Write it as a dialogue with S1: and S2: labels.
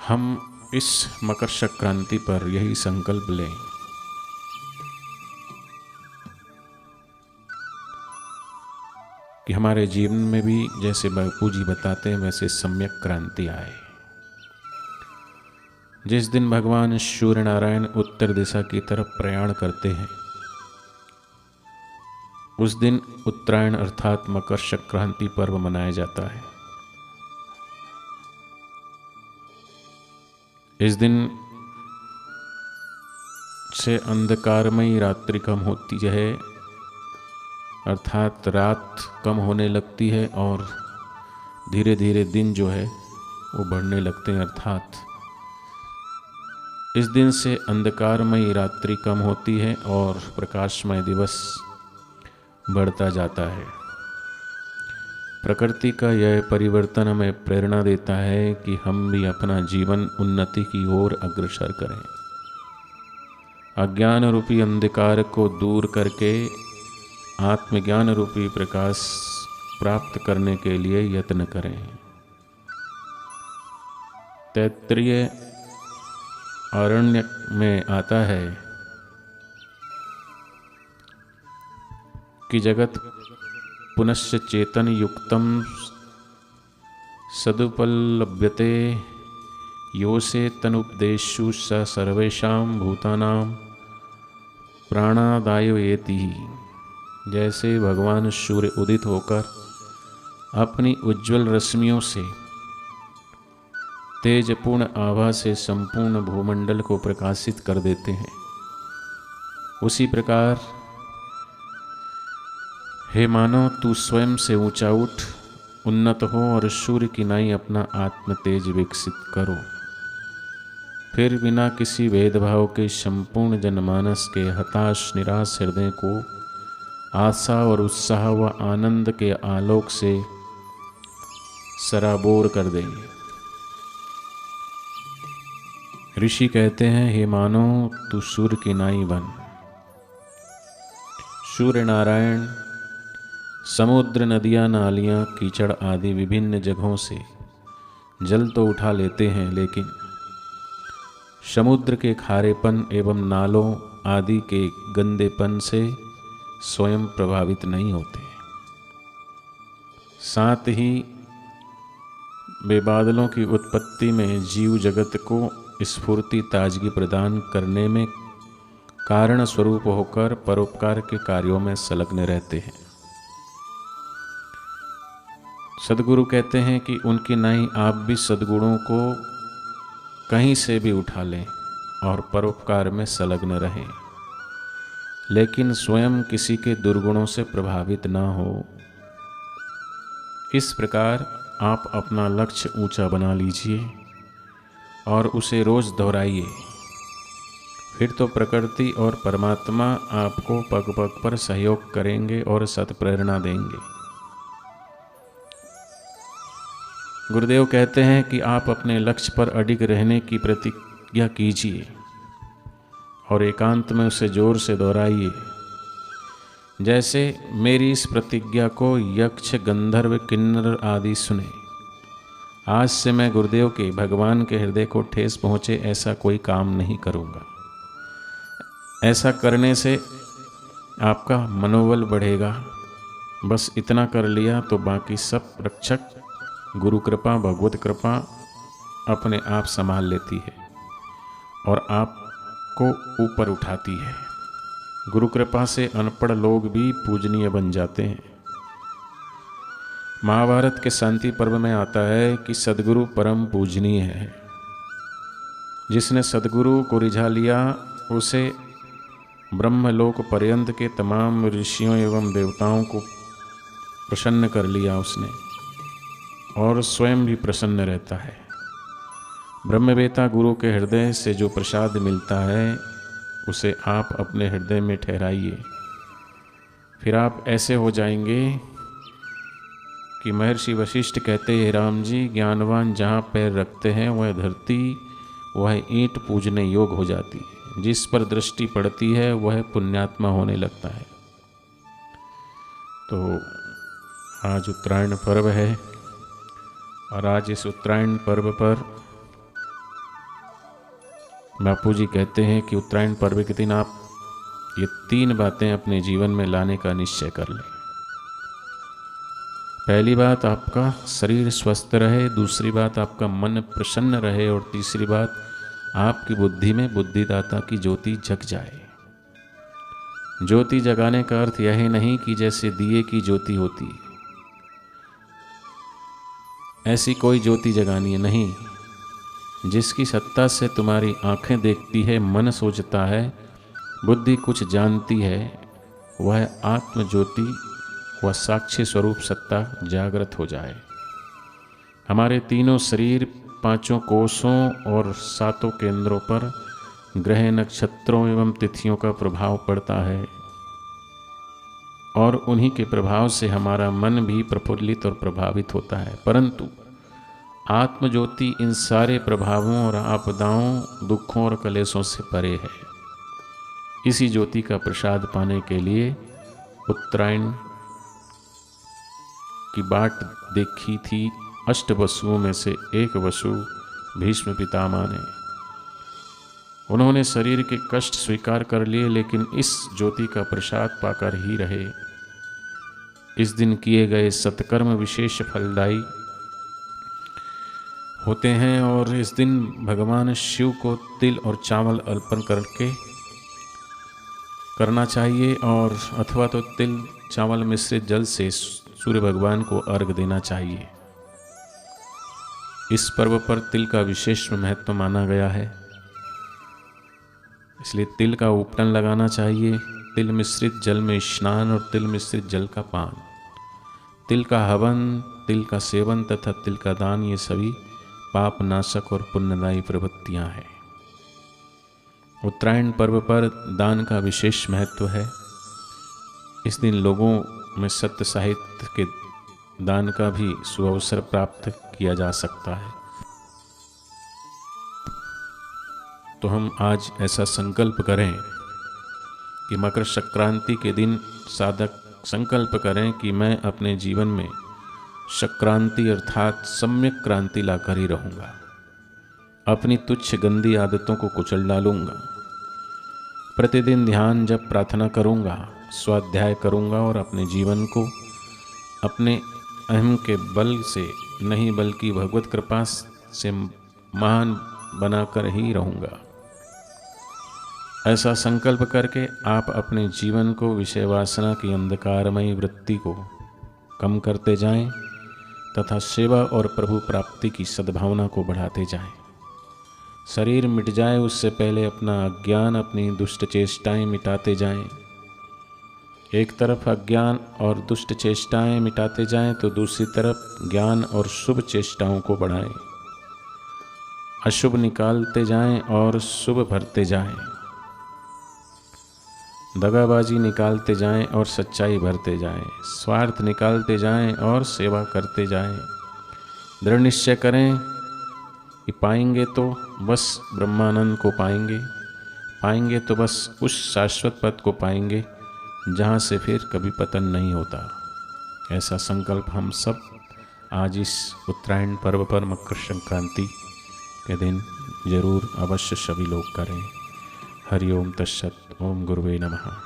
S1: हम इस मकर संक्रांति पर यही संकल्प लें कि हमारे जीवन में भी जैसे बापू जी बताते हैं वैसे सम्यक क्रांति आए। जिस दिन भगवान सूर्य नारायण उत्तर दिशा की तरफ प्रयाण करते हैं उस दिन उत्तरायण अर्थात मकर संक्रांति पर्व मनाया जाता है। इस दिन से अंधकारमयी रात्रि कम होती है, अर्थात रात कम होने लगती है और धीरे धीरे दिन जो है वो बढ़ने लगते हैं। अर्थात इस दिन से अंधकारमयी रात्रि कम होती है और प्रकाशमय दिवस बढ़ता जाता है। प्रकृति का यह परिवर्तन हमें प्रेरणा देता है कि हम भी अपना जीवन उन्नति की ओर अग्रसर करें। अज्ञान रूपी अंधकार को दूर करके आत्मज्ञान रूपी प्रकाश प्राप्त करने के लिए यत्न करें। तैत्तिरीय आरण्यक में आता है कि जगत पुनश्च चेतन युक्तम सदुपलभ्यते योसे तनुपदेशु स सर्वेषां भूतानां प्राणादायवेति। जैसे भगवान सूर्य उदित होकर अपनी उज्ज्वल रश्मियों से तेजपूर्ण आभा से संपूर्ण भूमंडल को प्रकाशित कर देते हैं, उसी प्रकार हे मानव तू स्वयं से ऊंचा उठ, उन्नत हो और सूर्य की नाई अपना आत्म तेज विकसित करो। फिर बिना किसी भेदभाव के संपूर्ण जनमानस के हताश निराश हृदय को आशा और उत्साह व आनंद के आलोक से सराबोर कर देंगे। ऋषि कहते हैं हे मानव तू सूर्य की नाई बन। सूर्य नारायण समुद्र, नदियाँ, नालियाँ, कीचड़ आदि विभिन्न जगहों से जल तो उठा लेते हैं, लेकिन समुद्र के खारेपन एवं नालों आदि के गंदेपन से स्वयं प्रभावित नहीं होते। साथ ही वे बादलों की उत्पत्ति में जीव जगत को स्फूर्ति ताजगी प्रदान करने में कारण स्वरूप होकर परोपकार के कार्यों में संलग्न रहते हैं। सद्गुरु कहते हैं कि उनकी नाई आप भी सद्गुणों को कहीं से भी उठा लें और परोपकार में संलग्न रहें, लेकिन स्वयं किसी के दुर्गुणों से प्रभावित ना हो। इस प्रकार आप अपना लक्ष्य ऊंचा बना लीजिए और उसे रोज दोहराइए। फिर तो प्रकृति और परमात्मा आपको पग पग पर सहयोग करेंगे और सत्प्रेरणा देंगे। गुरुदेव कहते हैं कि आप अपने लक्ष्य पर अडिग रहने की प्रतिज्ञा कीजिए और एकांत में उसे जोर से दोहराइए। जैसे मेरी इस प्रतिज्ञा को यक्ष, गंधर्व, किन्नर आदि सुने। आज से मैं गुरुदेव के भगवान के हृदय को ठेस पहुँचे ऐसा कोई काम नहीं करूँगा। ऐसा करने से आपका मनोबल बढ़ेगा। बस इतना कर लिया तो बाकी सब रक्षक गुरु कृपा, भगवत कृपा अपने आप संभाल लेती है और आपको ऊपर उठाती है। गुरु कृपा से अनपढ़ लोग भी पूजनीय बन जाते हैं। महाभारत के शांति पर्व में आता है कि सद्गुरु परम पूजनीय है। जिसने सद्गुरु को रिझा लिया उसे ब्रह्मलोक पर्यंत के तमाम ऋषियों एवं देवताओं को प्रसन्न कर लिया उसने, और स्वयं भी प्रसन्न रहता है। ब्रह्मवेता गुरु के हृदय से जो प्रसाद मिलता है उसे आप अपने हृदय में ठहराइए। फिर आप ऐसे हो जाएंगे कि महर्षि वशिष्ठ कहते हैं, राम जी, ज्ञानवान जहाँ पैर रखते हैं वह धरती वह ईंट पूजने योग्य हो जाती है। जिस पर दृष्टि पड़ती है वह पुण्यात्मा होने लगता है। तो आज उत्तरायण पर्व है और आज इस उत्तरायण पर्व पर बापू जी कहते हैं कि उत्तरायण पर्व के दिन आप ये 3 बातें अपने जीवन में लाने का निश्चय कर लें। पहली बात, आपका शरीर स्वस्थ रहे, दूसरी बात आपका मन प्रसन्न रहे, और तीसरी बात आपकी बुद्धि में बुद्धिदाता की ज्योति जग जाए। ज्योति जगाने का अर्थ यह नहीं कि जैसे दिए की ज्योति होती है ऐसी कोई ज्योति जगानी है, नहीं। जिसकी सत्ता से तुम्हारी आंखें देखती है, मन सोचता है, बुद्धि कुछ जानती है, वह आत्म ज्योति, वह साक्षी स्वरूप सत्ता जागृत हो जाए। हमारे तीनों शरीर, 5 कोषों और 7 केंद्रों पर ग्रह, नक्षत्रों एवं तिथियों का प्रभाव पड़ता है, और उन्हीं के प्रभाव से हमारा मन भी प्रफुल्लित और प्रभावित होता है। परंतु आत्मज्योति इन सारे प्रभावों और आपदाओं, दुखों और कलेशों से परे है। इसी ज्योति का प्रसाद पाने के लिए उत्तरायण की बाट देखी थी 8 वसुओं में से एक वसु भीष्म पितामह ने। उन्होंने शरीर के कष्ट स्वीकार कर लिए, लेकिन इस ज्योति का प्रसाद पाकर ही रहे। इस दिन किए गए सत्कर्म विशेष फलदायी होते हैं, और इस दिन भगवान शिव को तिल और चावल अर्पण करके करना चाहिए, और अथवा तो तिल चावल मिश्रित जल से सूर्य भगवान को अर्घ देना चाहिए। इस पर्व पर तिल का विशेष महत्व माना गया है, इसलिए तिल का उपटन लगाना चाहिए, तिल मिश्रित जल में स्नान और तिल मिश्रित जल का पान, तिल का हवन, तिल का सेवन तथा तिल का दान, ये सभी पाप नाशक और पुण्यदायी प्रवृत्तियां हैं। उत्तरायण पर्व पर दान का विशेष महत्व है। इस दिन लोगों में सत्य साहित्य के दान का भी सुअवसर प्राप्त किया जा सकता है। तो हम आज ऐसा संकल्प करें कि मकर संक्रांति के दिन साधक संकल्प करें कि मैं अपने जीवन में संक्रांति अर्थात सम्यक क्रांति लाकर ही रहूँगा। अपनी तुच्छ गंदी आदतों को कुचल डालूंगा। प्रतिदिन ध्यान जप प्रार्थना करूँगा, स्वाध्याय करूँगा, और अपने जीवन को अपने अहम के बल से नहीं बल्कि भगवत कृपा से महान बनाकर ही रहूँगा। ऐसा संकल्प करके आप अपने जीवन को विषय वासना की अंधकारमयी वृत्ति को कम करते जाएं तथा सेवा और प्रभु प्राप्ति की सद्भावना को बढ़ाते जाएं। शरीर मिट जाए उससे पहले अपना अज्ञान, अपनी दुष्ट चेष्टाएं मिटाते जाएं। एक तरफ अज्ञान और दुष्ट चेष्टाएं मिटाते जाएं तो दूसरी तरफ ज्ञान और शुभ चेष्टाओं को बढ़ाएं। अशुभ निकालते जाएं और शुभ भरते जाएं। दगाबाजी निकालते जाएं और सच्चाई भरते जाएं। स्वार्थ निकालते जाएं और सेवा करते जाएं। दृढ़ निश्चय करें कि पाएंगे तो बस ब्रह्मानंद को पाएंगे, पाएंगे तो बस उस शाश्वत पद को पाएंगे जहाँ से फिर कभी पतन नहीं होता। ऐसा संकल्प हम सब आज इस उत्तरायण पर्व पर, मकर संक्रांति के दिन जरूर अवश्य सभी लोग करें। हरि ओम तत्सत। ओम गुरुवे नमः।